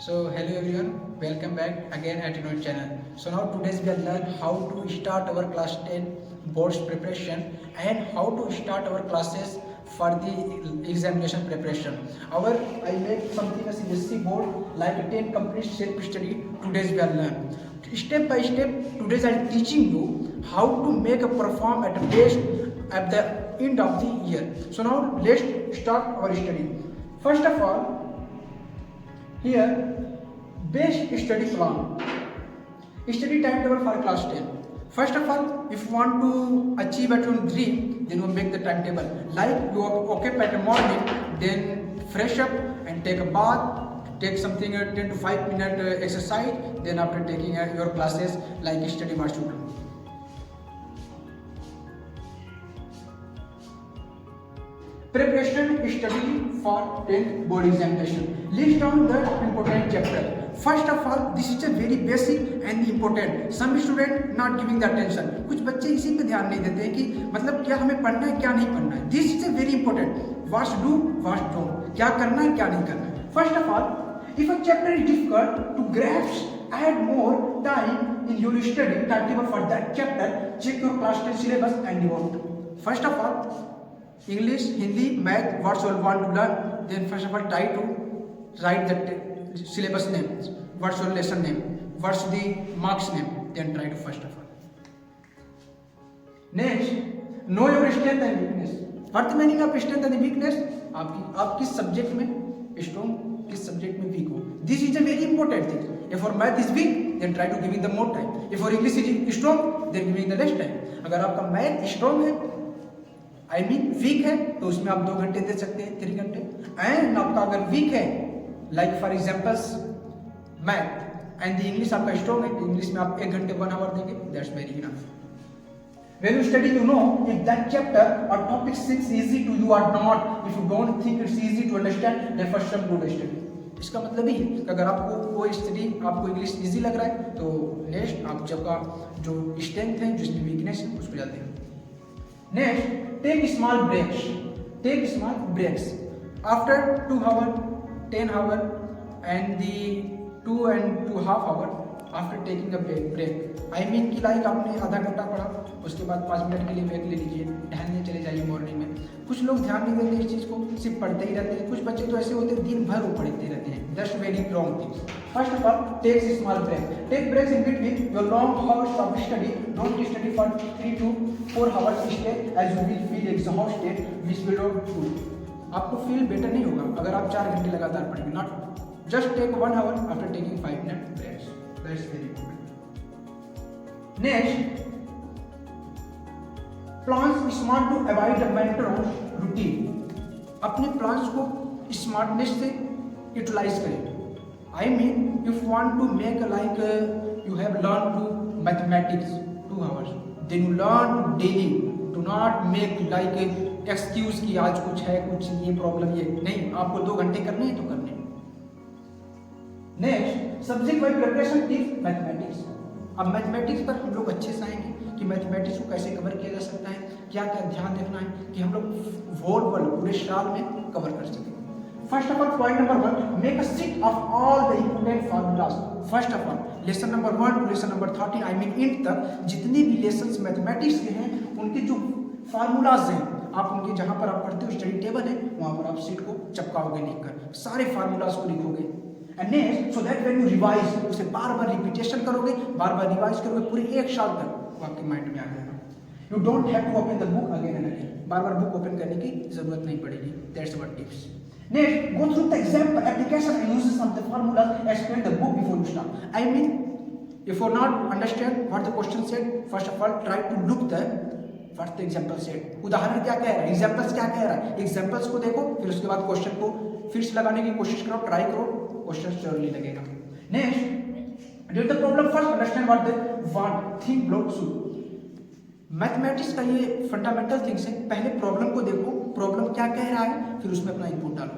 Hello everyone, welcome back again at our channel. So now today's we will learn how to start our class 10 boards preparation and how to start our classes for the examination preparation. I make something as CBSE board like 10 complete self study. Today's we will learn step by step. Today's I am teaching you how to make a perform at best at the end of the year. So now let's start our study. First of all, here, best study plan, study timetable for class 10. First of all, if you want to achieve at your dream, then you make the timetable. Like you wake up at the morning, then fresh up and take a bath, take something 10 to 5 minute exercise, then after taking your classes like study what you do. Preparation study for 10th board examination. List down the important chapter. First of all, this is a very basic and important. Some student not giving the attention. कुछ बच्चे इसी पे ध्यान नहीं देते हैं कि मतलब क्या हमें पढ़ना है क्या नहीं पढ़ना है. This is a very important. What do, what don't. क्या करना है क्या नहीं करना है. First of all, if a chapter is difficult to grasp, add more time in your study timetable for that chapter. Check your class 10 syllabus and devote. First of all, English, Hindi, Math, what you want to learn, then first of all try to write the syllabus name, what's your lesson name, what's the marks name, then try to first of all. Next, know your strength and weakness. What the meaning of strength and weakness? आप किस subject में strong, किस subject में weak हो. This is a very important thing. If your math is weak, then try to give it the more time. If your English is strong, then give it the less time. अगर आपका math strong है week है तो उसमें आप 2 घंटे दे सकते हैं, 3 घंटे. एंड आपका अगर वीक है like for examples math and the English आपका स्ट्रॉन्ग है, इंग्लिश में आप 1 घंटे 1 आवर देंगे. That's very enough. When you study, you know if that chapter or topic seems easy to you or not. If you don't think it's easy to understand, then first some good study. इसका मतलब ही है कि अगर आपको कोई study आपको English easy लग रहा है तो नेक्स्ट आप जब का जो स्ट्रेंथ है जिसमें वीकनेस है उसको जाते हैं. Next, take small breaks. Take small breaks. After 2 hour, 10 hour, and the 2 and 2.5 hour. After taking a break. I mean कि लाइक आपने आधा घंटा पढ़ा, उसके बाद 5 मिनट के लिए ब्रेक ले लीजिए, टहलने चले जाइए मॉर्निंग में. कुछ लोग ध्यान नहीं देते इस चीज़ को, सिर्फ पढ़ते ही रहते हैं. कुछ बच्चे तो ऐसे होते हैं दिन भर वो पढ़ते रहते हैं. That's very wrong things. First of all, take a small break. Take breaks in between your long hours of study. Don't study for 3 to 4 hours straight as you will feel exhausted, which will not do. आपको feel better नहीं होगा अगर आप 4 घंटे लगातार पढ़ेंगे. Not just take 1 hour after taking 5 minute breaks. That's very important. Next, plans smart to avoid the mental routine. अपने plans को स्मार्टनेस से यूटिलाइज करें. I mean, if you want to make like you have learned to mathematics 2 hours, then you learn daily. Do not make like excuse कि आज कुछ है कुछ ये प्रॉब्लम ये नहीं. आपको 2 घंटे करने हैं तो करने. Next, subject wise preparation tips mathematics. अब मैथमेटिक्स पर हम लोग अच्छे से आएंगे कि मैथमेटिक्स को कैसे कवर किया जा सकता है, क्या क्या ध्यान रखना है कि हम लोग होल वर्ल्ड पूरे साल में कवर कर सकें. First of all point number 1, make a sheet of all the important formulas. First of all lesson number 1 to lesson number 13 I mean end तक जितने भी लेसन्स मैथमेटिक्स के हैं उनके जो फार्मूलाज हैं आप उनके जहाँ पर आप पढ़ते हो स्टडी टेबल है वहाँ पर आप शीट को चिपकाओगे लिखकर, सारे फार्मूलाज को लिखोगे. And next so that when you revise उसे बार बार रिपीटेशन करोगे, बार बार रिवाइज करोगे पूरे 1 साल तक वो आपके माइंड में आ जाएगा. You don't have to open the book again and again. बार बार बुक ओपन करने की जरूरत नहीं पड़ेगी. That's what tips. Next, go through the example, application and uses of the formulas explain the book before you start. I mean, if you not understand what the question said, first of all try to look the what the example said. उदाहरण क्या कह रहा है, examples क्या कह रहा है, examples को देखो फिर उसके बाद क्वेश्चन को फिर से लगाने की कोशिश करो, ट्राई करो, क्वेश्चन जरूरी लगेगा. Next, read the problem first, understand what the want, think, block, solve. Mathematics का ये फंडामेंटल थिंग्स है. पहले प्रॉब्लम को देखो, प्रॉब्लम क्या कह रहा है, फिर उसमें अपना इनपुट डालो.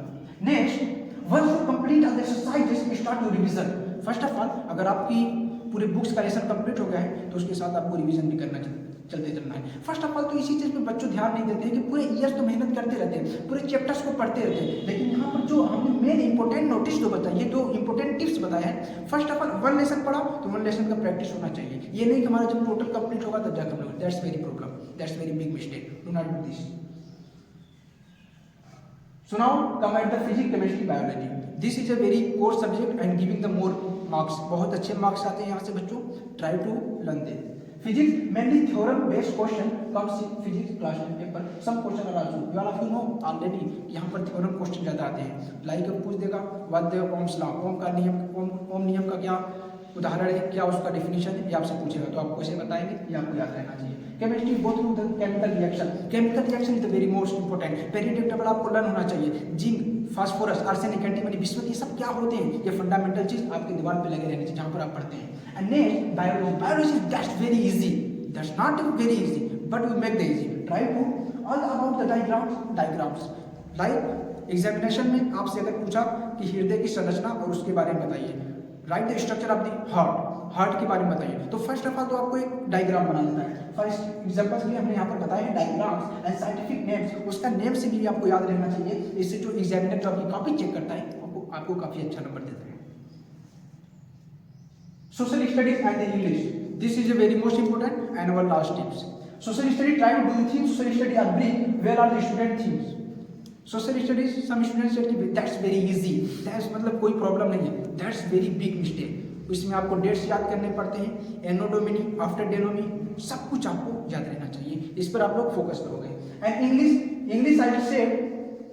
Next, once you complete all the exercises start your revision. First of all अगर आपकी पूरे बुक्स का लेसन कंप्लीट हो गया है तो उसके साथ आपको रिवीजन भी करना चाहिए. चलते चलना है। फर्स्ट ऑफ ऑल तो इसी चीज़ पे बच्चों ध्यान नहीं देते हैं कि पूरे ईयर्स तो मेहनत करते रहते हैं, पूरे चैप्टर्स को पढ़ते रहते हैं, लेकिन यहाँ पर जो हमने मेन इंपॉर्टेंट नोटिस जो बताई है, जो इंपॉर्टेंट टिप्स बताए हैं, first of all one lesson पढ़ा तो वन लेसन का प्रैक्टिस होना चाहिए। ये नहीं कि हमारा जब टोटल कंप्लीट होगा तब जाकर हम लोग, that's very problem, that's very big mistake, do not do this. So now come at the physics, chemistry, biology. This is a very core subject and giving the more marks. बहुत अच्छे marks आते हैं यहाँ से बच्चों, try to learn them. Physics mainly theorem based question comes in physics class 10 paper. Some question are also you all of you know already यहाँ पर theorem question ज़्यादा आते हैं। Like पूछ देगा what the Ohm's law, ओम का नियम, ओम नियम का क्या उदाहरण है, क्या उसका डेफिनेशन है, ये आपसे पूछेगा तो आपको इसे बताएंगे, ये आपको याद रहना चाहिए। Chemistry go through the chemical reaction, chemical reaction is the very most important, periodic table आपको लर्न होना चाहिए। Zinc, phosphorus, arsenic, antimony, bismuth, ये सब क्या होते हैं, ये फंडामेंटल चीज आपके दिमाग पे लगे रहने चाहिए जहाँ पर आप पढ़ते हैं। And next biology, biology that's very easy, that's not very easy but we make the easy, try to all about the diagrams like examination में आपसे अगर पूछा कि हृदय की संरचना और उसके बारे में बताइए, right the structure of the heart के बारे में बताइए, तो फर्स्ट ऑफ ऑल तो आपको एक डायग्राम बना लेना है। फर्स्ट एग्जांपल्स के लिए हमने यहाँ पर बताया है डायग्राम्स एंड साइंटिफिक नेम्स, उसका नेम से भी आपको याद रहना चाहिए, इससे जो एग्जामिनर जो आपकी कॉपी चेक करता है आपको काफी अच्छा नंबर देता है। Social studies and the English, this is a very most important and our last tips. Social study, try to do the themes, social study are brief, where are the student themes. Social studies some students से that's very easy, that's मतलब कोई problem नहीं है, that's very big mistake. इसमें आपको dates याद करने पड़ते हैं, एनो डोमिनी, आफ्टर डेनोमी, सब कुछ आपको याद रहना चाहिए, इस पर आप लोग फोकस करोगे। And English I say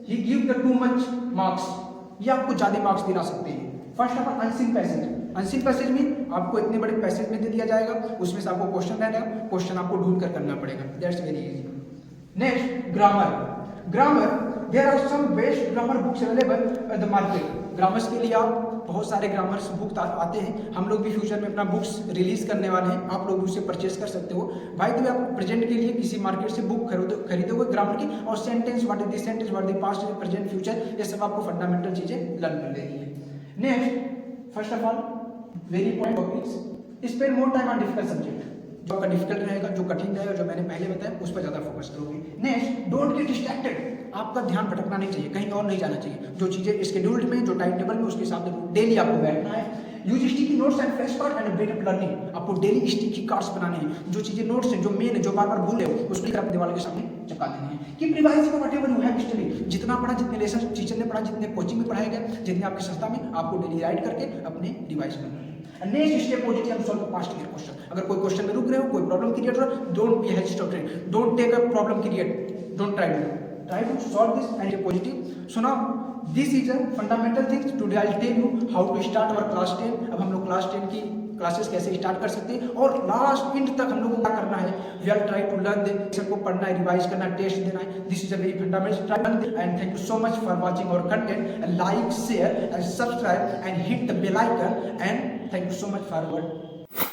he give the too much marks, ये आपको ज्यादा मार्क्स दिला सकते हैं। First of all unseen passage, unseen passage में आपको इतने बड़े पैसेज में दे दिया जाएगा, उसमें से आपको क्वेश्चन रहना है, क्वेश्चन आपको ढूंढ कर करना पड़ेगा, that's very easy. Next grammar, there are some best grammar books available at the market. Grammars के लिए आप बहुत सारे ग्रामर्स बुक आते हैं, हम लोग भी फ्यूचर में अपना बुक्स रिलीज करने वाले हैं, आप लोग उसे परचेज कर सकते हो। भाई तो आप प्रेजेंट के लिए किसी मार्केट से बुक खरीदोगे ग्रामर की, और sentence, what is the sentence, what is the past, present, future, ये सब आपको फंडामेंटल चीजें लर्न कर लेनी है। Next first of all very important topics, spend more time on difficult subject, जो आपका डिफिकल्ट रहेगा, जो कठिन रहेगा, जो मैंने पहले बताया उस पर ज्यादा फोकस करोगे। नेक्स्ट डोंट गेट डिस्ट्रैक्टेड, आपका ध्यान भटकना नहीं चाहिए, कहीं और नहीं जाना चाहिए, जो चीजें स्केड्यूल्ड में, जो टाइम टेबल में, उसके हिसाब से डेली आपको बैठना है। Use sticky notes and flash card and better learning, आपको डेली स्टिकी कार्ड्स बनाने हैं, जो चीजें नोट्स हैं, जो मेन है, जो बार बार भूल है, उसको अपने दीवार के सामने चिपका देने हैं। Keep revising whatever you have studied, जितना पढ़ा, जितने लेसन टीचर ने पढ़ा, जितने कोचिंग में पढ़ाया गया, जितने आपकी संस्था में, आपको डेली राइट करके अपने रिवाइज करना है। Next step positive and solve past year question, अगर कोई क्वेश्चन में रुक रहे हो, कोई प्रॉब्लम क्रिएट हो रहा है, don't be hesitated, don't take a problem create, don't try to solve this and be positive. So now this is a fundamental things. Today I'll tell you how to start our class 10. अब हम लोग class 10 की classes कैसे start कर सकते हैं, और last and तक हम लोग को क्या करना है, we are try to learn the सबको पढ़ना है, रिवाइज करना है, टेस्ट देना है। This is a very fundamental and thank you so much for watching our content, and like, share and subscribe and hit the bell icon, and thank you so much for our